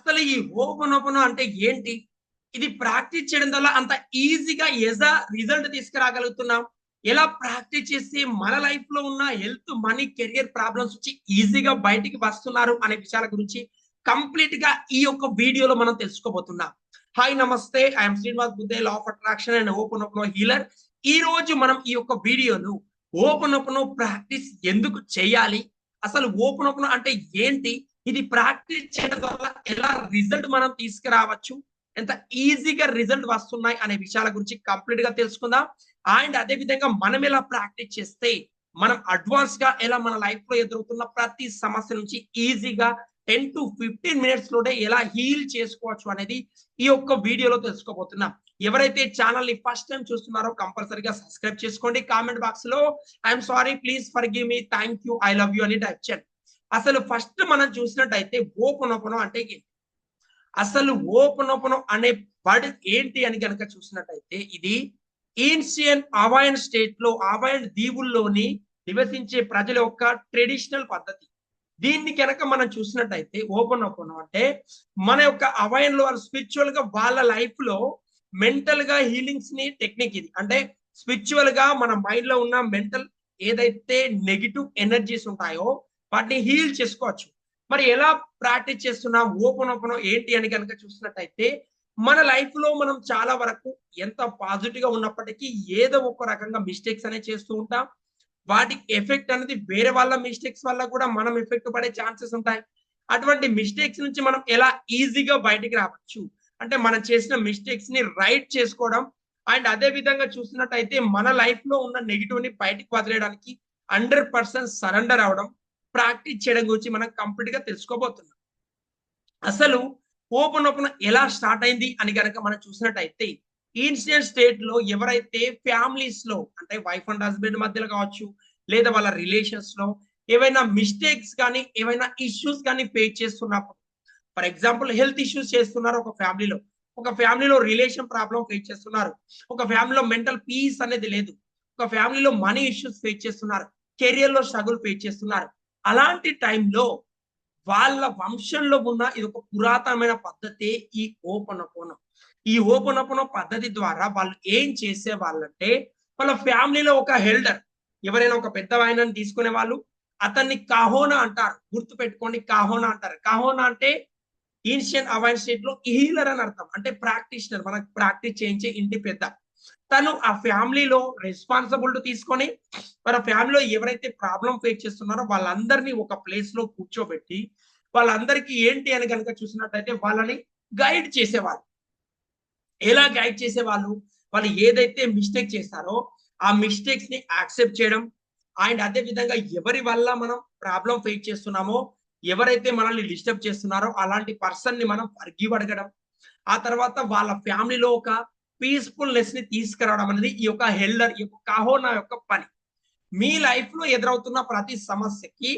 అసలు ఈ హోపోనోపోనో అంటే ఏంటి? ఇది ప్రాక్టీస్ చేయడం వల్ల అంత ఈజీగా రిజల్ట్ తీసుకురాగలుగుతున్నాం. ఎలా ప్రాక్టీస్ చేసి మన లైఫ్‌లో ఉన్న హెల్త్, మనీ, కెరియర్ ప్రాబ్లమ్స్ నుంచి ఈజీగా బయటికి వస్తున్నారు అనే విషయాల గురించి కంప్లీట్‌గా ఈ యొక్క వీడియోలో మనం తెలుసుకోబోతున్నాం. హాయ్ నమస్తే. I am Srinivas Buddhe, law of attraction and hooponopono healer. ఈరోజు మనం ఈ యొక్క వీడియోలో హోపోనోపోనో ప్రాక్టీస్ ఎందుకు చేయాలి? అసలు హోపోనోపోనో అంటే ఏంటి? ఇది ప్రాక్టీస్ చేయడం వల్ల ఎలా రిజల్ట్ మనం తీసుకురావచ్చు? ఎంత ఈజీగా రిజల్ట్ వస్తున్నాయి అనే విషయాల గురించి కంప్లీట్‌గా తెలుసుకుందాం. అండ్ అదే విధంగా మనం ఎలా ప్రాక్టీస్ చేస్తే మనం అడ్వాన్స్‌గా ఎలా మన లైఫ్‌లో ఎదురవుతున్న ప్రతి సమస్య నుంచి ఈజీగా 10-15 మినిట్స్ లోనే ఎలా హీల్ చేసుకోవచ్చు అనేది ఈ యొక్క వీడియోలో తెలుసుకోబోతున్నాం. ఎవరైతే ఛానల్‌ని ఫస్ట్ టైమ్ చూస్తున్నారో కంపల్సరీగా సబ్స్క్రైబ్ చేసుకోండి. కామెంట్ బాక్స్‌లో I am sorry, please forgive me, thank you, I love you అని టైప్ చేయండి. అసలు ఫస్ట్ మనం చూసినట్టయితే హోపోనోపోనో అంటే ఏంటి? అసలు హోపోనోపోనో అనే వర్డ్ ఏంటి అని గనక చూసినట్టయితే ఇది ఏన్షియన్ హవాయిన్ స్టేట్‌లో హవాయిన్ దీవుల్లోని నివసించే ప్రజల యొక్క ట్రెడిషనల్ పద్ధతి. దీన్ని గనక మనం చూసినట్టయితే హోపోనోపోనో అంటే మన యొక్క హవాయిన్‌లో వాళ్ళు స్పిరిచువల్‌గా వాళ్ళ లైఫ్‌లో మెంటల్‌గా హీలింగ్స్‌ని టెక్నిక్ ఇది. అంటే స్పిరిచువల్‌గా మన మైండ్‌లో ఉన్న మెంటల్ ఏదైతే నెగెటివ్ ఎనర్జీస్ ఉంటాయో వాటిని హీల్ చేసుకోవచ్చు. మరి ఎలా ప్రాక్టీస్ చేస్తున్నాం? హోపోనోపోనో ఏంటి అని గనక చూసినట్టయితే మన లైఫ్‌లో మనం చాలా వరకు ఎంత పాజిటివ్‌గా ఉన్నప్పటికీ ఏదో ఒక రకంగా మిస్టేక్స్ అనేవి చేస్తూ ఉంటాం. వాటికి ఎఫెక్ట్ అనేది వేరే వాళ్ళ మిస్టేక్స్ వల్ల కూడా మనం ఎఫెక్ట్ పడే ఛాన్సెస్ ఉంటాయి. అటువంటి మిస్టేక్స్ నుంచి మనం ఎలా ఈజీగా బయటికి రావచ్చు? అంటే మనం చేసిన మిస్టేక్స్‌ని రైట్ చేసుకోవడం అండ్ అదే విధంగా చూసినట్టయితే మన లైఫ్‌లో ఉన్న నెగెటివ్‌ని బయటికి వదిలేయడానికి 100% సరెండర్ అవ్వడం, ప్రాక్టీస్ చేయడం గురించి మనం కంప్లీట్‌గా తెలుసుకోబోతున్నాం. అసలు హోపోనోపోనో ఎలా స్టార్ట్ అయింది అని గనక మనం చూసినట్టయితే ఏన్షియన్ స్టేట్‌లో ఎవరైతే ఫ్యామిలీస్‌లో అంటే వైఫ్ అండ్ హస్బాండ్ మధ్యలో కావచ్చు, లేదా వాళ్ళ రిలేషన్స్‌లో ఏవైనా మిస్టేక్స్ గాని, ఏవైనా ఇష్యూస్ గాని ఫేస్ చేస్తున్నప్పుడు ఫర్ ఎగ్జాంపుల్ హెల్త్ ఇష్యూస్ చేస్తున్నారు ఒక ఫ్యామిలీలో. ఒక ఫ్యామిలీలో రిలేషన్ ప్రాబ్లమ్ ఫేస్ చేస్తున్నారు. ఒక ఫ్యామిలీలో మెంటల్ పీస్ అనేది లేదు. ఒక ఫ్యామిలీలో మనీ ఇష్యూస్ ఫేస్ చేస్తున్నారు. కెరియర్‌లో స్ట్రగుల్ ఫేస్ చేస్తున్నారు. అలాంటి టైంలో వాళ్ళ వంశంలో ఉన్న ఇదొక పురాతనమైన పద్ధతే ఈ హోపోనోపోనో. ఈ హోపోనోపోనో పద్ధతి ద్వారా వాళ్ళు ఏం చేసేవాళ్ళంటే, వాళ్ళ ఫ్యామిలీలో ఒక ఎల్డర్ ఎవరైనా ఒక పెద్దవాయనని తీసుకునేవాళ్ళు. అతన్ని కహోనా అంటారు. గుర్తుపెట్టుకోండి, కహోనా అంటారు. కహోనా అంటే ఏన్షియన్ హవాయిన్ స్టేట్‌లో హీలర్ అని అర్థం. అంటే ప్రాక్టీషనర్. మనకు ప్రాక్టీస్ చేయించే ఇంటి పెద్ద. తను ఆ ఫ్యామిలీలో రెస్పాన్సిబిలిటీ తీసుకొని మన ఫ్యామిలీలో ఎవరైతే ప్రాబ్లమ్ ఫేస్ చేస్తున్నారో వాళ్ళందరినీ ఒక ప్లేస్‌లో కూర్చోబెట్టి, వాళ్ళందరికీ ఏంటి అని గనక చూసినట్టయితే వాళ్ళని గైడ్ చేసేవాళ్ళు. ఎలా గైడ్ చేసేవాళ్ళు? వాళ్ళు ఏదైతే మిస్టేక్ చేశారో, ఆ మిస్టేక్స్‌ని యాక్సెప్ట్ చేయడం. అండ్ అదే విధంగా ఎవరి వల్ల మనం ప్రాబ్లమ్ ఫేస్ చేస్తున్నామో, ఎవరైతే మనల్ని డిస్టర్బ్ చేస్తున్నారో అలాంటి పర్సన్‌ని మనం ఫర్‌గివ్ అడగడం. ఆ తర్వాత వాళ్ళ ఫ్యామిలీలో ఒక పీస్‌ఫుల్‌నెస్‌ని తీసుకురావడం అనేది ఈ యొక్క హెల్డర్, ఈ యొక్క కహోనా యొక్క పని. మీ లైఫ్‌లో ఎదురవుతున్న ప్రతి సమస్యకి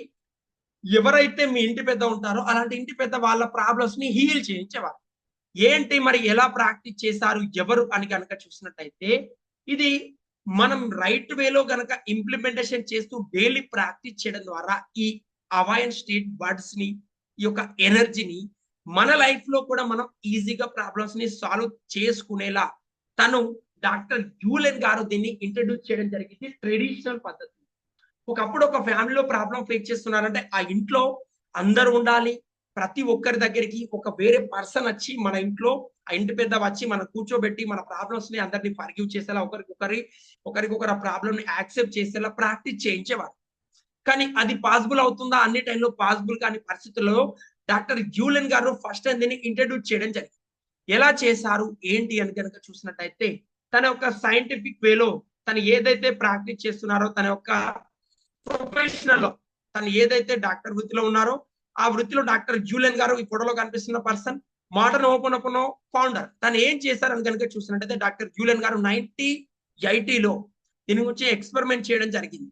ఎవరైతే మీ ఇంటి పెద్ద ఉంటారో, అలాంటి ఇంటి పెద్ద వాళ్ళ ప్రాబ్లమ్స్‌ని హీల్ చేయించేవారు. ఏంటి మరి ఎలా ప్రాక్టీస్ చేశారు? ఎవరు అని గనక చూసినట్టయితే, ఇది మనం రైట్ వేలో గనక ఇంప్లిమెంటేషన్ చేస్తూ డైలీ ప్రాక్టీస్ చేయడం ద్వారా ఈ హవాయిన్ స్టేట్ వర్డ్స్‌ని, ఈ యొక్క ఎనర్జీని మన లైఫ్‌లో కూడా మనం ఈజీగా ప్రాబ్లమ్స్‌ని సాల్వ్ చేసుకునేలా తను డాక్టర్ యూలెన్ గారు దీన్ని ఇంట్రొడ్యూస్ చేయడం జరిగింది. ట్రెడిషనల్ పద్ధతి. ఒకప్పుడు ఒక ఫ్యామిలీలో ప్రాబ్లమ్ ఫేస్ చేస్తున్నారంటే, ఆ ఇంట్లో అందరూ ఉండాలి. ప్రతి ఒక్కరి దగ్గరికి ఒక వేరే పర్సన్ వచ్చి మన ఇంట్లో ఆ ఇంటి పెద్ద వచ్చి మనం కూర్చోబెట్టి మన ప్రాబ్లమ్స్‌ని అందరిని ఫర్‌గివ్ చేసేలా ఒకరికొకరు ఆ ప్రాబ్లమ్‌ని యాక్సెప్ట్ చేసేలా ప్రాక్టీస్ చేయించేవారు. కానీ అది పాసిబుల్ అవుతుందా? అన్ని టైంలో పాసిబుల్ కాని పరిస్థితుల్లో డాక్టర్ జ్యూలెన్ గారు ఫస్ట్ టైమ్ దీన్ని ఇంట్రొడ్యూస్ చేయడం జరిగింది. ఎలా చేశారు? ఏంటి అని గనక చూసినట్టయితే తన యొక్క సైంటిఫిక్ వేలో తను ఏదైతే ప్రాక్టీస్ చేస్తున్నారో తన యొక్క ప్రొఫెషనల్‌లో తను ఏదైతే డాక్టర్ వృత్తిలో ఉన్నారో, ఆ వృత్తిలో డాక్టర్ జూలియన్ గారు ఈ ఫోటోలో కనిపిస్తున్న పర్సన్ మోడర్న్ ఓపెన్ ఫౌండర్. తను ఏం చేశారని గనుక చూసినట్టయితే డాక్టర్ జూలియన్ గారు 1980లో దీని గురించి ఎక్స్‌పెరిమెంట్ చేయడం జరిగింది.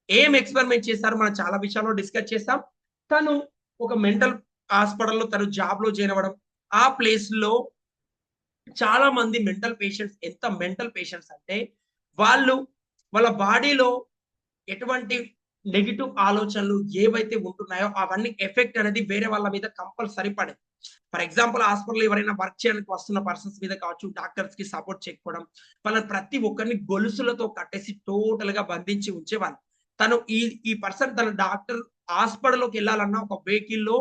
ఏం ఎక్స్‌పెరిమెంట్ చేశారో మనం చాలా విషయాల్లో డిస్కస్ చేసాం. తను ఒక మెంటల్ హాస్పిటల్‌లో తను జాబ్‌లో జాయిన్ అవ్వడం. ఆ ప్లేస్‌లో చాలా మంది మెంటల్ పేషెంట్స్ అంటే వాళ్ళు వాళ్ళ బాడీలో ఎటువంటి నెగెటివ్ ఆలోచనలు ఏవైతే ఉంటున్నాయో అవన్నీ ఎఫెక్ట్ అనేది వేరే వాళ్ళ మీద కంపల్సరీ పడేది. ఫర్ ఎగ్జాంపుల్ హాస్పిటల్‌లో ఎవరైనా వర్క్ చేయడానికి వస్తున్న పర్సన్స్ మీద కావచ్చు, డాక్టర్స్‌కి సపోర్ట్ చేయకపోవడం, వాళ్ళని ప్రతి ఒక్కరిని గొలుసులతో కట్టేసి టోటల్‌గా బంధించి ఉంచేవాళ్ళు. తను ఈ ఈ పర్సన్ తన డాక్టర్ హాస్పిటల్‌లోకి ఎళ్ళాలన్నా ఒక వెహికల్‌లో,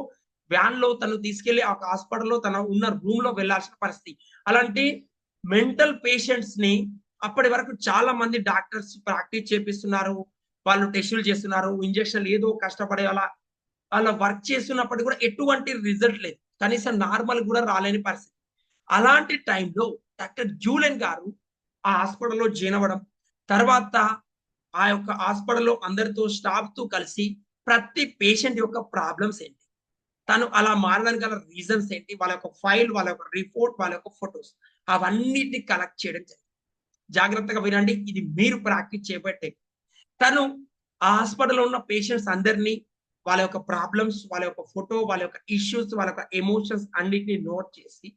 వ్యాన్‌లో తను తీసుకెళ్ళి ఒక హాస్పిటల్‌లో తన ఉన్న రూమ్‌లో వెళ్ళాల్సిన పరిస్థితి. అలాంటి మెంటల్ పేషెంట్స్‌ని అప్పటి వరకు చాలా మంది డాక్టర్స్ ప్రాక్టీస్ చేపిస్తున్నారు. వాళ్ళు టెస్టులు చేస్తున్నారు. ఇంజెక్షన్‌లు ఏదో కష్టపడి అలా వర్క్ చేస్తున్నప్పటికి కూడా ఎటువంటి రిజల్ట్ లేదు. కనీసం నార్మల్ కూడా రాలేని పరిస్థితి. అలాంటి టైంలో డాక్టర్ జూలియన్ గారు ఆ హాస్పిటల్‌లో జాయిన్ అవ్వడం, తర్వాత ఆ యొక్క హాస్పిటల్‌లో అందరితో స్టాఫ్‌తో కలిసి ప్రతి పేషెంట్ యొక్క ప్రాబ్లమ్స్ ఏంటి? తను అలా మారడానికి గల రీజన్స్ ఏంటి? వాళ్ళ యొక్క ఫైల్, వాళ్ళ యొక్క రిపోర్ట్, వాళ్ళ యొక్క ఫోటోస్ అవన్నిటిని కలెక్ట్ చేయడం జరిగింది. జాగ్రత్తగా వినండి. ఇది మీరు ప్రాక్టీస్ చేయబట్టే. తను ఆ హాస్పిటల్‌లో ఉన్న పేషెంట్స్ అందరిని వాళ్ళ యొక్క ప్రాబ్లమ్స్, వాళ్ళ యొక్క ఫోటో, వాళ్ళ యొక్క ఇష్యూస్, వాళ్ళ యొక్క ఎమోషన్స్ అన్నిటిని నోట్ చేసి,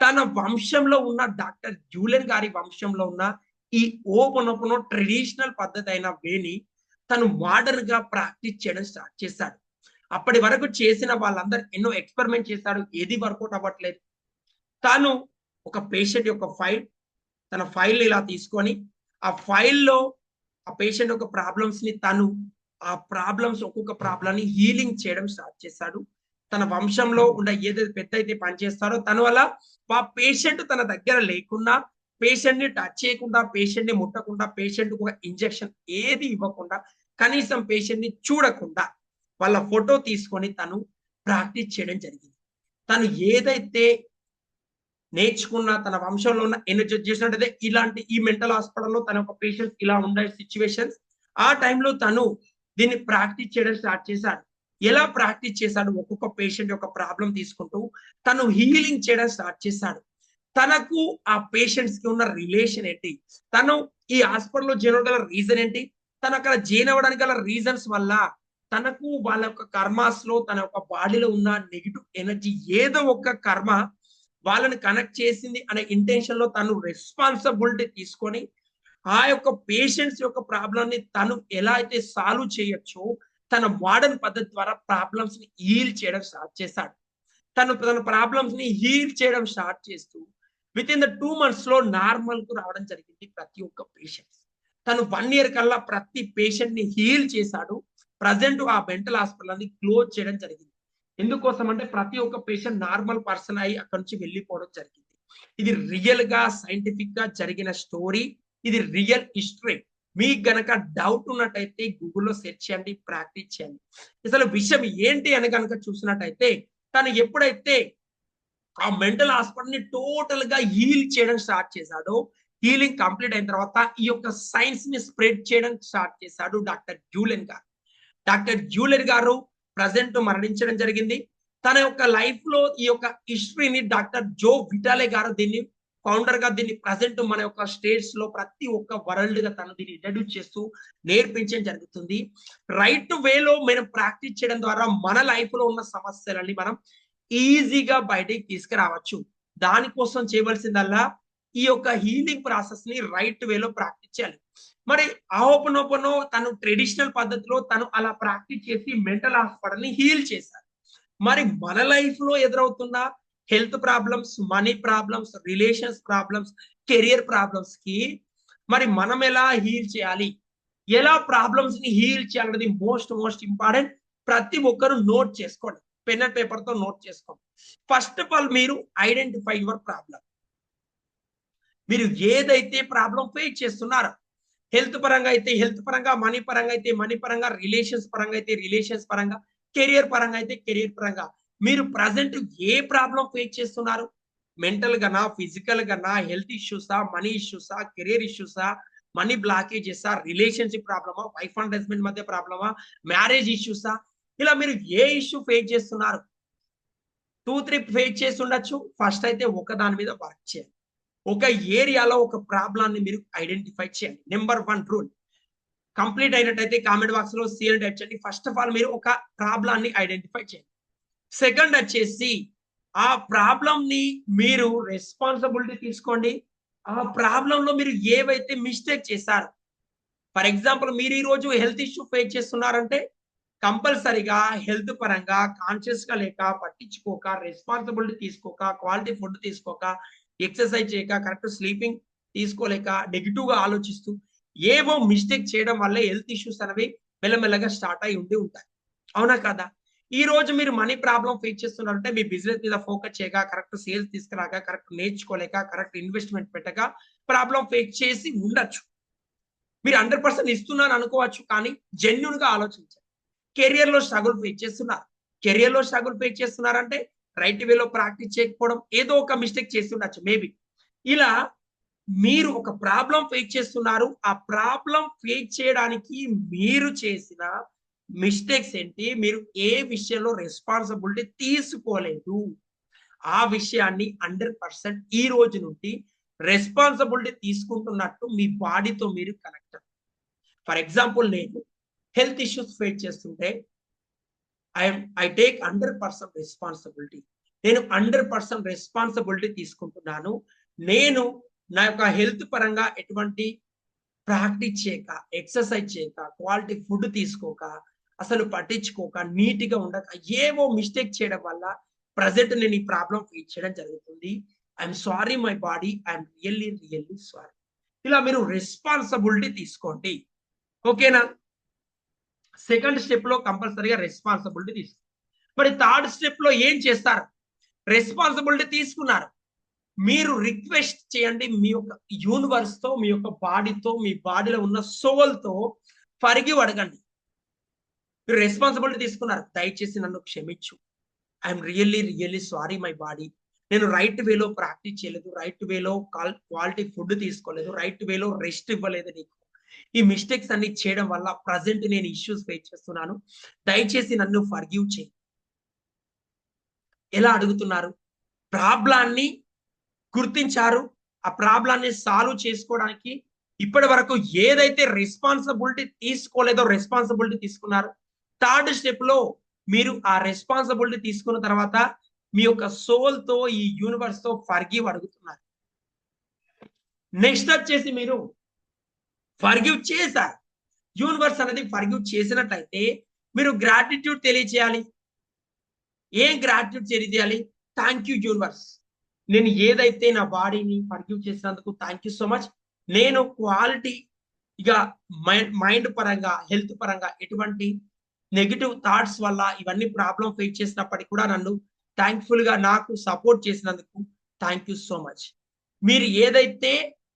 తన వంశంలో ఉన్న డాక్టర్ జూలియన్ గారి వంశంలో ఉన్న ఈ ఓపెనోపెనో ట్రెడిషనల్ పద్ధతైన వేని తను మోడర్న్‌గా ప్రాక్టీస్ చేయడం స్టార్ట్ చేశాడు. అప్పటి వరకు చేసిన వాళ్ళందరూ ఎన్నో ఎక్స్‌పెరిమెంట్ చేశాడు. ఏది వర్కౌట్ అవ్వట్లేదు. తాను ఒక పేషెంట్ యొక్క ఫైల్, తన ఫైల్‌ని ఇలా తీసుకొని, ఆ ఫైల్‌లో ఆ పేషెంట్ యొక్క ప్రాబ్లమ్స్‌ని తను ఆ ప్రాబ్లమ్స్ ఒక్కొక్క ప్రాబ్లమ్‌ని హీలింగ్ చేయడం స్టార్ట్ చేశాడు. తన వంశంలో ఉన్న ఏదైతే పెద్దయితే పని చేస్తారో తను అలా ఆ పేషెంట్ తన దగ్గర లేకున్నా, పేషెంట్‌ని టచ్ చేయకుండా, పేషెంట్‌ని ముట్టకుండా, పేషెంట్‌కి ఒక ఇంజెక్షన్ ఏది ఇవ్వకుండా, కనీసం పేషెంట్‌ని చూడకుండా వాళ్ళ ఫోటో తీసుకొని తను ప్రాక్టీస్ చేయడం జరిగింది. తను ఏదైతే నేర్చుకున్న తన వంశంలో ఉన్న ఎనర్జీ చేసినట్టయితే ఇలాంటి ఈ మెంటల్ హాస్పిటల్‌లో తన యొక్క పేషెంట్స్ ఇలా ఉండే సిట్యుయేషన్స్. ఆ టైంలో తను దీన్ని ప్రాక్టీస్ చేయడం స్టార్ట్ చేశాడు. ఎలా ప్రాక్టీస్ చేశాడు? ఒక్కొక్క పేషెంట్ యొక్క ప్రాబ్లమ్ తీసుకుంటూ తను హీలింగ్ చేయడం స్టార్ట్ చేశాడు. తనకు ఆ పేషెంట్స్‌కి ఉన్న రిలేషన్ ఏంటి? తను ఈ హాస్పిటల్‌లో జాయిన్ అవ్వగల రీజన్ ఏంటి? తను అక్కడ జాయిన్ అవ్వడానికి గల రీజన్స్ వల్ల తనకు వాళ్ళ యొక్క కర్మాస్‌లో తన యొక్క బాడీలో ఉన్న నెగెటివ్ ఎనర్జీ ఏదో ఒక కర్మ వాళ్ళని కనెక్ట్ చేసింది అనే ఇంటెన్షన్‌లో తను రెస్పాన్సిబిలిటీ తీసుకొని, ఆ యొక్క పేషెంట్స్ యొక్క ప్రాబ్లమ్‌ని తను ఎలా అయితే సాల్వ్ చేయొచ్చో, తన మోడర్న్ పద్ధతి ద్వారా ప్రాబ్లమ్స్‌ని హీల్ చేయడం స్టార్ట్ చేశాడు. తన ప్రాబ్లమ్స్‌ని హీల్ చేయడం స్టార్ట్ చేస్తూ వితిన్ ద 2 మంత్స్‌లో నార్మల్‌కు రావడం జరిగింది ప్రతి ఒక్క పేషెంట్స్. తను 1 ఇయర్ కల్లా ప్రతి పేషెంట్‌ని హీల్ చేశాడు. ప్రెజెంట్ ఆ మెంటల్ హాస్పిటల్‌ని క్లోజ్ చేయడం జరిగింది. ఎందుకోసం అంటే ప్రతి ఒక్క పేషెంట్ నార్మల్ పర్సన్ అయ్యి అక్కడి నుంచి వెళ్ళిపోవడం జరిగింది. ఇది రియల్‌గా సైంటిఫిక్‌గా జరిగిన స్టోరీ. ఇది రియల్ హిస్టరీ. మీకు గనక డౌట్ ఉన్నట్టయితే గూగుల్‌లో సెర్చ్ చేయండి. ప్రాక్టీస్ చేయండి. అసలు విషయం ఏంటి అని గనక చూసినట్టయితే తను ఎప్పుడైతే ఆ మెంటల్ హాస్పిటల్‌ని టోటల్‌గా హీల్ చేయడం స్టార్ట్ చేశాడో, హీలింగ్ కంప్లీట్ అయిన తర్వాత ఈ యొక్క సైన్స్‌ని స్ప్రెడ్ చేయడం స్టార్ట్ చేశాడు డాక్టర్ జూలియన్ గారు. డాక్టర్ జూలియర్ గారు ప్రెజెంట్ మరణించడం జరిగింది. తన యొక్క లైఫ్‌లో ఈ యొక్క హిస్టరీని డాక్టర్ జో విటాలే గారు దీన్ని ఫౌండర్‌గా దీన్ని ప్రెజెంట్ మన యొక్క స్టేట్స్‌లో ప్రతి ఒక్క వరల్డ్‌గా తను దీన్ని ఇంట్రొడ్యూస్ చేస్తూ నేర్పించడం జరుగుతుంది. రైట్ వేలో మనం ప్రాక్టీస్ చేయడం ద్వారా మన లైఫ్‌లో ఉన్న సమస్యలన్నీ మనం ఈజీగా బయటికి తీసుకురావచ్చు. దానికోసం చేయవలసిందల్లా ఈ యొక్క హీలింగ్ ప్రాసెస్‌ని రైట్ వేలో ప్రాక్టీస్ చేయాలి. మరి హోపోనోపోనో తను ట్రెడిషనల్ పద్ధతిలో తను అలా ప్రాక్టీస్ చేసి మెంటల్ హాస్పిటల్‌ని హీల్ చేశారు. మరి మన లైఫ్‌లో ఎదురవుతున్న health problems, money problems, relations problems, career ప్రాబ్లమ్స్‌కి మరి మనం ఎలా హీల్ చేయాలి? ఎలా ప్రాబ్లమ్స్‌ని హీల్ చేయాలనేది మోస్ట్ ఇంపార్టెంట్. ప్రతి ఒక్కరు నోట్ చేసుకోండి. పెన్ అండ్ పేపర్‌తో నోట్ చేసుకోండి. ఫస్ట్ ఆఫ్ ఆల్ మీరు ఐడెంటిఫై యువర్ ప్రాబ్లమ్. మీరు ఏదైతే ప్రాబ్లమ్ ఫేస్ చేస్తున్నారో హెల్త్ పరంగా అయితే హెల్త్ పరంగా, మనీ పరంగా అయితే మనీ పరంగా, రిలేషన్స్ పరంగా అయితే రిలేషన్స్ పరంగా, కెరియర్ పరంగా అయితే కెరియర్ పరంగా. మీరు ప్రెజెంట్ ఏ ప్రాబ్లమ్ ఫేస్ చేస్తున్నారు? మెంటల్ గానా? ఫిజికల్ గానా? హెల్త్ ఇష్యూసా? మనీ ఇష్యూసా? కెరియర్ ఇష్యూసా? మనీ బ్లాకేజెసా? రిలేషన్‌షిప్ ప్రాబ్లమా? వైఫ్ అండ్ హస్బాండ్ మధ్య ప్రాబ్లమా? మ్యారేజ్ ఇష్యూసా? ఇలా మీరు ఏ ఇష్యూ ఫేస్ చేస్తున్నారు? 2, 3 ఫేస్ చేసి ఉండొచ్చు. ఫస్ట్ అయితే ఒక దాని మీద వర్క్ చేయండి. ఒక ఏరియాలో ఒక ప్రాబ్లమ్‌ని మీరు ఐడెంటిఫై చేయండి. Number 1 rule. కంప్లీట్ అయినట్టయితే కామెంట్ బాక్స్‌లో సి అని టైప్ చేయండి. ఫస్ట్ ఆఫ్ ఆల్ మీరు ఒక ప్రాబ్లమ్‌ని ఐడెంటిఫై చేయండి. సెకండ్ వచ్చేసి ఆ ప్రాబ్లమ్‌ని మీరు రెస్పాన్సిబిలిటీ తీసుకోండి. ఆ ప్రాబ్లమ్‌లో మీరు ఏవైతే మిస్టేక్ చేశారో ఫర్ ఎగ్జాంపుల్ మీరు ఈ రోజు హెల్త్ ఇష్యూ ఫేస్ చేస్తున్నారంటే కంపల్సరీగా హెల్త్ పరంగా కాన్షియస్ గా లేక, పట్టించుకోక, రెస్పాన్సిబిలిటీ తీసుకోక, క్వాలిటీ ఫుడ్ తీసుకోక, ఎక్సర్సైజ్ చేయక, కరెక్ట్ స్లీపింగ్ తీసుకోలేక, నెగెటివ్ గా ఆలోచిస్తూ ఏవో మిస్టేక్ చేయడం వల్లే హెల్త్ ఇష్యూస్ అనేవి మెల్లమెల్లగా స్టార్ట్ అయి ఉంటాయి. అవునా కదా? ఈ రోజు మీరు మనీ ప్రాబ్లమ్ ఫేస్ చేస్తున్నారంటే మీ బిజినెస్ మీద ఫోకస్ చేయక, కరెక్ట్ సేల్స్ తీసుకురాక, కరెక్ట్ నేర్చుకోలేక, కరెక్ట్ ఇన్వెస్ట్‌మెంట్ పెట్టక ప్రాబ్లమ్ ఫేస్ చేసి ఉండొచ్చు. మీరు 100% ఇస్తున్నాను అనుకోవచ్చు. కానీ జెన్యూన్‌గా ఆలోచించండి. కెరియర్‌లో స్ట్రగుల్ ఫేస్ చేస్తున్నారు. కెరియర్‌లో స్ట్రగుల్ ఫేస్ చేస్తున్నారంటే రైట్ వేలో ప్రాక్టీస్ చేయకపోవడం, ఏదో ఒక మిస్టేక్ చేసి ఉండొచ్చు మేబీ. ఇలా మీరు ఒక ప్రాబ్లమ్ ఫేస్ చేస్తున్నారు. ఆ ప్రాబ్లమ్ ఫేస్ చేయడానికి మీరు చేసిన మిస్టేక్స్ ఏంటి? మీరు ఏ విషయంలో రెస్పాన్సిబిలిటీ తీసుకోలేదు? ఆ విషయాన్ని 100% ఈ రోజు నుండి రెస్పాన్సిబిలిటీ తీసుకుంటున్నట్టు మీ బాడీతో మీరు కనెక్ట్. ఫర్ ఎగ్జాంపుల్ నేను హెల్త్ ఇష్యూస్ ఫేస్ చేస్తుంటే ఐ టేక్ 100% రెస్పాన్సిబిలిటీ. నేను 100% రెస్పాన్సిబిలిటీ తీసుకుంటున్నాను. నేను నా యొక్క హెల్త్ పరంగా ఎటువంటి ప్రాక్టీస్ చేయక, ఎక్సర్సైజ్ చేయక, క్వాలిటీ ఫుడ్ తీసుకోక, అసలు పట్టించుకోక, నీట్‌గా ఉండక, ఏవో మిస్టేక్ చేయడం వల్ల ప్రెజెంట్ నేను ఈ ప్రాబ్లమ్ ఫేస్ చేయడం జరుగుతుంది. I'm sorry my body. I'm really, really sorry. ఇలా మీరు రెస్పాన్సిబిలిటీ తీసుకోండి. ఓకేనా? సెకండ్ స్టెప్‌లో కంపల్సరీగా రెస్పాన్సిబిలిటీ తీసుకోండి. మరి థర్డ్ స్టెప్‌లో ఏం చేస్తారు? రెస్పాన్సిబిలిటీ తీసుకున్నారు. మీరు రిక్వెస్ట్ చేయండి మీ యొక్క యూనివర్స్‌తో, మీ యొక్క బాడీతో, మీ బాడీలో ఉన్న సోల్‌తో ఫర్‌గివ్ అడగండి. మీరు రెస్పాన్సిబిలిటీ తీసుకున్నారు. దయచేసి నన్ను క్షమించు. I'm really, really sorry my body. నేను రైట్ వేలో ప్రాక్టీస్ చేయలేదు. రైట్ వేలో క్వాలిటీ ఫుడ్ తీసుకోలేదు. రైట్ వేలో రెస్ట్ ఇవ్వలేదు నీకు. ఈ మిస్టేక్స్ అన్ని చేయడం వల్ల ప్రెజెంట్ నేను ఇష్యూస్ ఫేస్ చేస్తున్నాను. దయచేసి నన్ను ఫర్‌గివ్ చెయ్యి. ఎలా అడుగుతున్నారు? ప్రాబ్లాన్ని గుర్తించారు. ఆ ప్రాబ్లాన్ని సాల్వ్ చేసుకోవడానికి ఇప్పటి వరకు ఏదైతే రెస్పాన్సిబిలిటీ తీసుకోలేదో రెస్పాన్సిబిలిటీ తీసుకున్నారు. థర్డ్ స్టెప్‌లో మీరు ఆ రెస్పాన్సిబిలిటీ తీసుకున్న తర్వాత మీ యొక్క సోల్‌తో ఈ యూనివర్స్‌తో ఫర్‌గివ్ అడుగుతున్నారు. నెక్స్ట్ వచ్చేసి మీరు ఫర్‌గివ్ చేశారు. యూనివర్స్ అనేది ఫర్‌గివ్ చేసినట్లయితే మీరు గ్రాటిట్యూడ్ తెలియచేయాలి. ఏం గ్రాటిట్యూడ్ తెలియజేయాలి? Thank you universe. నేను ఏదైతే నా బాడీని ఫర్‌గివ్ చేసినందుకు థాంక్ యూ సో మచ్. నేను క్వాలిటీ ఇక మైండ్ పరంగా, హెల్త్ పరంగా ఎటువంటి నెగెటివ్ థాట్స్ వల్ల ఇవన్నీ ప్రాబ్లమ్ ఫేస్ చేసినప్పటికి కూడా నన్ను థాంక్‌ఫుల్‌గా నాకు సపోర్ట్ చేసినందుకు థాంక్ యూ సో మచ్. మీరు ఏదైతే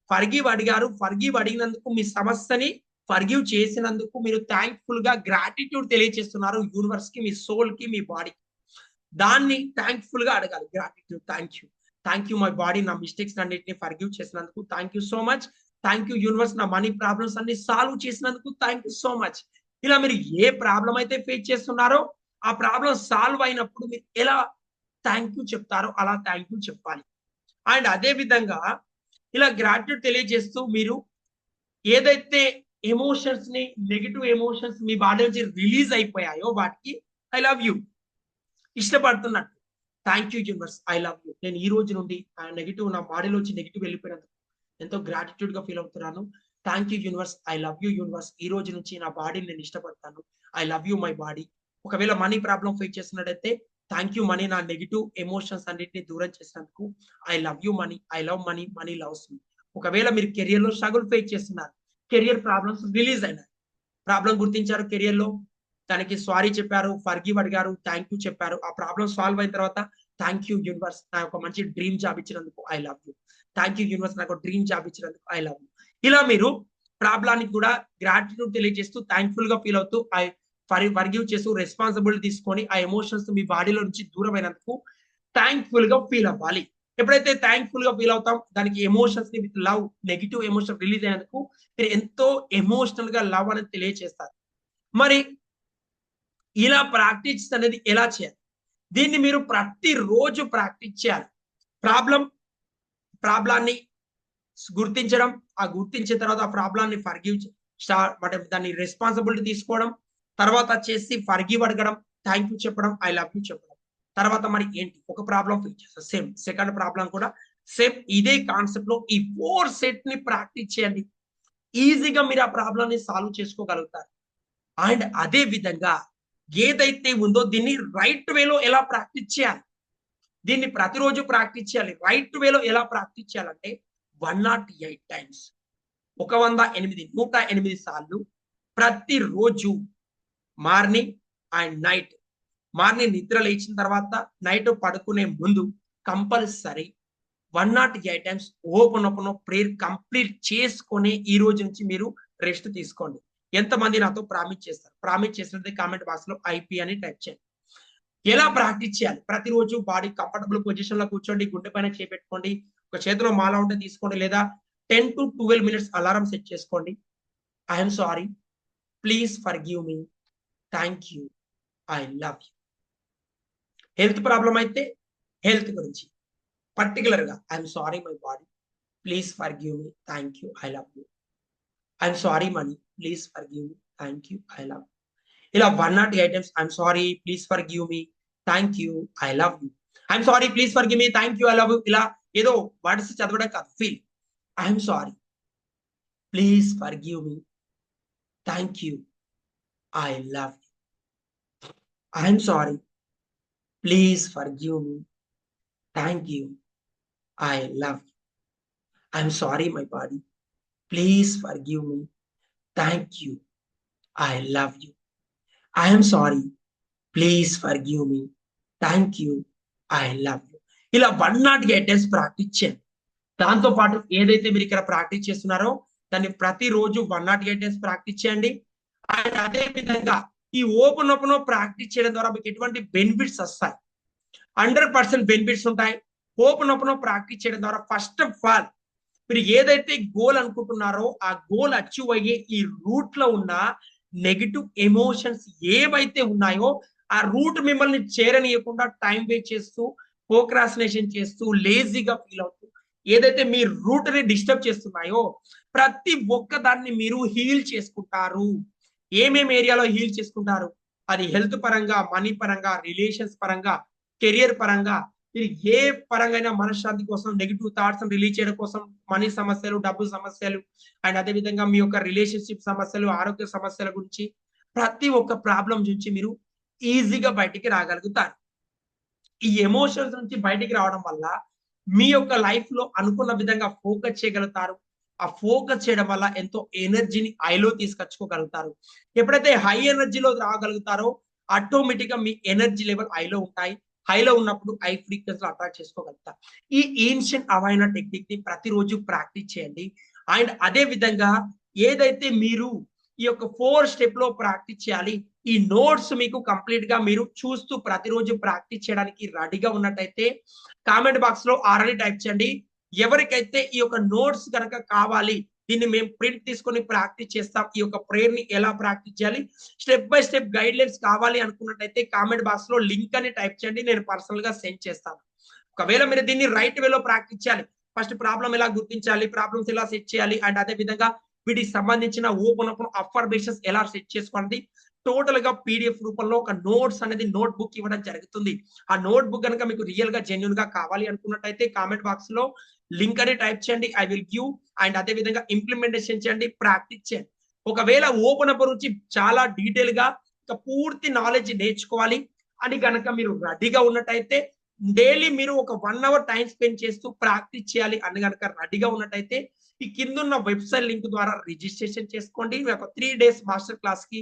ఫర్‌గివ్ అడిగారు, ఫర్‌గివ్ అడిగినందుకు మీ సమస్యని ఫర్‌గివ్ చేసినందుకు మీరు థాంక్‌ఫుల్‌గా గ్రాటిట్యూడ్ తెలియజేస్తున్నారు యూనివర్స్‌కి, మీ సోల్‌కి, మీ బాడీకి. దాన్ని థాంక్‌ఫుల్‌గా అడగాలి. Gratitude. Thank you. Thank you my body. నా మిస్టేక్స్ అన్నిటిని ఫర్‌గివ్ చేసినందుకు thank you so much. Thank you universe. నా మనీ ప్రాబ్లమ్స్ అన్ని సాల్వ్ చేసినందుకు థాంక్ యూ సో మచ్. ఇలా మీరు ఏ ప్రాబ్లమ్ అయితే ఫేస్ చేస్తున్నారో ఆ ప్రాబ్లమ్ సాల్వ్ అయినప్పుడు మీరు ఎలా థాంక్ యూ చెప్తారో అలా థాంక్ యూ చెప్పాలి. అండ్ అదే విధంగా ఇలా గ్రాటిట్యూడ్ తెలియజేస్తూ మీరు ఏదైతే ఎమోషన్స్‌ని నెగెటివ్ ఎమోషన్స్ మీ బాడీ నుంచి రిలీజ్ అయిపోయాయో వాటికి ఐ లవ్ యూ. ఇష్టపడుతున్నట్టు. Thank you universe. I love you. నేను ఈ రోజు నుండి ఆ నెగెటివ్ నా బాడీలోంచి నెగెటివ్ వెళ్ళిపోయినందుకు ఎంతో గ్రాటిట్యూడ్‌గా ఫీల్ అవుతున్నాను. Thank you universe. I love you universe. ఈ రోజు నుంచి నా బాడీని నేను ఇష్టపడతాను. I love you my body. ఒకవేళ మనీ ప్రాబ్లమ్ ఫేస్ చేస్తున్నట్టయితే థాంక్ యూ మనీ. నా నెగెటివ్ ఎమోషన్స్ అన్నిటిని దూరం చేసినందుకు I love you money. I love money. Money loves me. ఒకవేళ మీరు కెరియర్‌లో స్ట్రగుల్ ఫేస్ చేస్తున్నారు. కెరియర్ ప్రాబ్లమ్స్ రిలీజ్ అయినాయి. ప్రాబ్లమ్ గుర్తించారు కెరియర్‌లో. తనకి సారీ చెప్పారు. ఫర్‌గివ్ అడిగారు. థాంక్ యూ చెప్పారు. ఆ ప్రాబ్లమ్ సాల్వ్ అయిన తర్వాత థాంక్ యూ యూనివర్స్. నాకు ఒక మంచి డ్రీమ్ జాబ్ ఇచ్చినందుకు I love you. Thank you universe. నాకు డ్రీమ్ జాబ్ ఇచ్చినందుకు ఐ లవ్ యూ. ఇలా మీరు ప్రాబ్లానికి కూడా గ్రాటిట్యూడ్ తెలియజేస్తూ థాంక్‌ఫుల్‌గా ఫీల్ అవుతూ ఫర్‌గివ్ చేస్తూ రెస్పాన్సిబిలిటీ తీసుకొని ఆ ఎమోషన్స్ మీ బాడీలో నుంచి దూరమైనందుకు థాంక్‌ఫుల్‌గా ఫీల్ అవ్వాలి. ఎప్పుడైతే థాంక్‌ఫుల్‌గా ఫీల్ అవుతాం దానికి ఎమోషన్స్‌ని with love negative emotion release అయినందుకు మీరు ఎంతో ఎమోషనల్‌గా లవ్ అనేది తెలియజేస్తారు. మరి ఇలా ప్రాక్టీస్ అనేది ఎలా చేయాలి? దీన్ని మీరు ప్రతిరోజు ప్రాక్టీస్ చేయాలి. ప్రాబ్లమ్ ప్రాబ్లాన్ని గుర్తించడం, ఆ గుర్తించిన తర్వాత ఆ ప్రాబ్లాన్ని ఫర్‌గివ్ అంటే దాన్ని రెస్పాన్సిబిలిటీ తీసుకోవడం. తర్వాత వచ్చేసి ఫర్‌గివ్ అడగడం, థాంక్ యూ చెప్పడం, ఐ లవ్ యూ చెప్పడం. తర్వాత మరి ఏంటి ఒక ప్రాబ్లమ్ ఫేస్ చేస్తారు. సేమ్ సెకండ్ ప్రాబ్లమ్ కూడా సేమ్ ఇదే కాన్సెప్ట్‌లో ఈ 4 సెట్‌ని ప్రాక్టీస్ చేయండి. ఈజీగా మీరు ఆ ప్రాబ్లమ్‌ని సాల్వ్ చేసుకోగలుగుతారు. అండ్ అదే విధంగా ఏదైతే ఉందో దీన్ని రైట్ వేలో ఎలా ప్రాక్టీస్ చేయాలి, దీన్ని ప్రతిరోజు ప్రాక్టీస్ చేయాలి. రైట్ వేలో ఎలా ప్రాక్టీస్ చేయాలంటే 108 టైమ్స్, 108 108 సార్లు ప్రతిరోజు మార్నింగ్ అండ్ నైట్, మార్నింగ్ నిద్ర లేచిన తర్వాత, నైట్ పడుకునే ముందు compulsory 108 times open prayer complete చేసుకొని ఈ రోజు నుంచి మీరు రెస్ట్ తీసుకోండి. ఎంతమంది నాతో ప్రామిస్ చేస్తారు? ప్రామిస్ చేసినట్టు కామెంట్ బాక్స్ లో ఐపీ అని టైప్ చేయండి. ఎలా ప్రాక్టీస్ చేయాలి? ప్రతిరోజు బాడీ కంఫర్టబుల్ పొజిషన్ లో కూర్చోండి, గుండె పైన చేపెట్టుకోండి, ఒక చేతిలో మాల ఉంటే తీసుకోండి, లేదా 10 to 12 మినిట్స్ అలారం సెట్ చేసుకోండి. I'm sorry, please forgive me, thank you, I love you. Health problem అయితే హెల్త్ గురించి పర్టికులర్ గా I'm sorry my body, please forgive me, thank you, I love you. I'm sorry money, please forgive me, thank you, I love you. ఇలా 108 times I'm sorry, please forgive me, thank you, I love you. I'm sorry, please forgive me, thank you, I love you. ఇలా ఏదో words చదవడం కాదు, feel. I'm sorry, please forgive me, thank you, I love you. I'm sorry, please forgive me, thank you, I love you. I'm sorry my body, please forgive me, thank you, I love you. I'm sorry, please forgive me, thank you, I love you. ఇలా 108 times practice చేయండి. దాంతో పాటు ఏదైతే మీరు ఇక్కడ practice చేస్తున్నారో దాన్ని ప్రతిరోజు 108 టైమ్స్ ప్రాక్టీస్ చేయండి. అండ్ అదే విధంగా ఈ ఓపెన్ ప్రాక్టీస్ చేయడం ద్వారా మీకు ఎటువంటి బెనిఫిట్స్ వస్తాయి? 100% బెనిఫిట్స్ ఉంటాయి. ఓపెన్ ప్రాక్టీస్ చేయడం ద్వారా ఫస్ట్ ఆఫ్ ఆల్ మీరు ఏదైతే గోల్ అనుకుంటున్నారో ఆ గోల్ అచీవ్ అయ్యే ఈ రూట్ లో ఉన్న నెగిటివ్ ఎమోషన్స్ ఏవైతే ఉన్నాయో ఆ రూట్ మిమ్మల్ని చేరనీయకుండా టైం వేస్ట్ చేస్తూ, ప్రోక్రాస్టినేషన్ చేస్తూ, లేజీగా ఫీల్ అవుతూ ఏదైతే మీ రూట్ ని డిస్టర్బ్ చేస్తున్నాయో ప్రతి ఒక్క దాన్ని మీరు హీల్ చేసుకుంటారు. ఏమేమి ఏరియాలో హీల్ చేసుకుంటారు? అది హెల్త్ పరంగా, మనీ పరంగా, రిలేషన్స్ పరంగా, కెరియర్ పరంగా, మీరు ఏ పరంగా మనశ్శాంతి కోసం, నెగిటివ్ థాట్స్ రిలీజ్ చేయడం కోసం, మనీ సమస్యలు, డబ్బు సమస్యలు, అండ్ అదే విధంగా మీ యొక్క రిలేషన్షిప్ సమస్యలు, ఆరోగ్య సమస్యల గురించి ప్రతి ఒక్క ప్రాబ్లం నుంచి మీరు ఈజీగా బయటికి రాగలుగుతారు. ఈ ఎమోషన్స్ నుంచి బయటికి రావడం వల్ల మీ యొక్క లైఫ్ లో అనుకున్న విధంగా ఫోకస్ చేయగలుగుతారు. ఆ ఫోకస్ చేయడం వల్ల ఎంతో ఎనర్జీని హైలో తీసుకొచ్చుకోగలుగుతారు. ఎప్పుడైతే హై ఎనర్జీలో రాగలుగుతారో ఆటోమేటిక్ గా మీ ఎనర్జీ లెవెల్ హైలో ఉంటాయి. హైలో ఉన్నప్పుడు హై ఫ్రీక్వెన్సీలో అట్రాక్ట్ చేసుకోగలుగుతారు. ఈ ఏన్షియంట్ అవైన టెక్నిక్ ని ప్రతిరోజు ప్రాక్టీస్ చేయండి. అండ్ అదే విధంగా ఏదైతే మీరు ఈ యొక్క 4 స్టెప్ లో ప్రాక్టీస్ చేయాలి, ఈ నోట్స్ మీకు కంప్లీట్ గా మీరు చూస్తూ ప్రతిరోజు ప్రాక్టీస్ చేయడానికి రెడీగా ఉన్నట్టయితే కామెంట్ బాక్స్ లో ఆల్రెడీ టైప్ చేయండి. ఎవరికైతే ఈ యొక్క నోట్స్ కనుక కావాలి, దీన్ని మేము ప్రింట్ తీసుకొని ప్రాక్టీస్ చేస్తాం, ఈ యొక్క ప్రేయర్ ని ఎలా ప్రాక్టీస్ చేయాలి, step by step guide lines కావాలి అనుకున్నట్టయితే కామెంట్ బాక్స్ లో లింక్ అని టైప్ చేయండి, నేను పర్సనల్ గా సెండ్ చేస్తాను. ఒకవేళ మీరు దీన్ని రైట్ వేలో ప్రాక్టీస్ చేయాలి, ఫస్ట్ ప్రాబ్లం ఎలా గుర్తించాలి, ప్రాబ్లమ్స్ ఎలా సెట్ చేయాలి, అండ్ అదే విధంగా వీటికి సంబంధించిన ఓపెన్ అఫర్మేషన్స్ ఎలా సెట్ చేసుకోండి, టోటల్ గా పీడిఎఫ్ రూపంలో ఒక నోట్స్ అనేది నోట్ బుక్ ఇవ్వడం జరుగుతుంది. ఆ నోట్ బుక్ కనుక మీకు రియల్ గా జెన్యున్ గా కావాలి అనుకున్నట్టయితే కామెంట్ బాక్స్ లో లింక్ అని టైప్ చేయండి, ఐ విల్ గివ్. అండ్ అదే విధంగా ఇంప్లిమెంటేషన్ చేయండి, ప్రాక్టీస్ చేయండి. ఒకవేళ ఓపెన్ అప్ గురించి చాలా డీటెయిల్ గా పూర్తి నాలెడ్జ్ నేర్చుకోవాలి అని కనుక మీరు రెడీగా ఉన్నట్టయితే, డైలీ మీరు ఒక 1 అవర్ టైం స్పెండ్ చేస్తూ ప్రాక్టీస్ చేయాలి అని కనుక రెడీగా ఉన్నట్టయితే ఈ కిందున్న వెబ్సైట్ లింక్ ద్వారా రిజిస్ట్రేషన్ చేసుకోండి. ఒక 3 డేస్ మాస్టర్ క్లాస్ కి,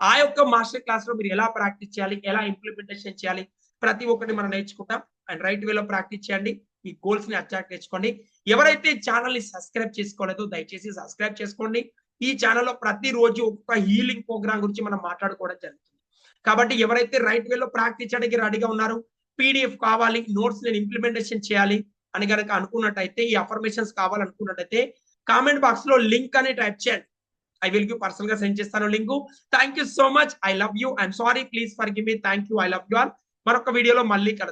ఆ యొక్క మాస్టర్ క్లాస్ లో మీరు ఎలా ప్రాక్టీస్ చేయాలి, ఎలా ఇంప్లిమెంటేషన్ చేయాలి, ప్రతి ఒక్కటి మనం నేర్చుకుంటాం. అండ్ రైట్ వేలో ప్రాక్టీస్ చేయండి, మీ గోల్స్ ని అచీవ్ చేసుకోండి. ఎవరైతే ఛానల్ ని సబ్స్క్రైబ్ చేసుకోలేదో దయచేసి సబ్స్క్రైబ్ చేసుకోండి. ఈ ఛానల్లో ప్రతిరోజు ఒక హీలింగ్ ప్రోగ్రామ్ గురించి మనం మాట్లాడుకోవడం జరుగుతుంది. కాబట్టి ఎవరైతే రైట్ వేలో ప్రాక్టీస్ చేయడానికి రెడీగా ఉన్నారు, పీడిఎఫ్ కావాలి, నోట్స్ నేను ఇంప్లిమెంటేషన్ చేయాలి అని కనుక అనుకున్నట్టయితే, ఈ అఫర్మేషన్స్ కావాలనుకున్నట్టయితే కామెంట్ బాక్స్ లో లింక్ అని టైప్ చేయండి, ఐ విల్ గివ్, పర్సనల్ గా సెండ్ చేస్తాను link. Thank you so much, I love you, I'm sorry, please forgive me, thank you, I love you all. మరొక వీడియోలో మళ్ళీ కలుద్దాం.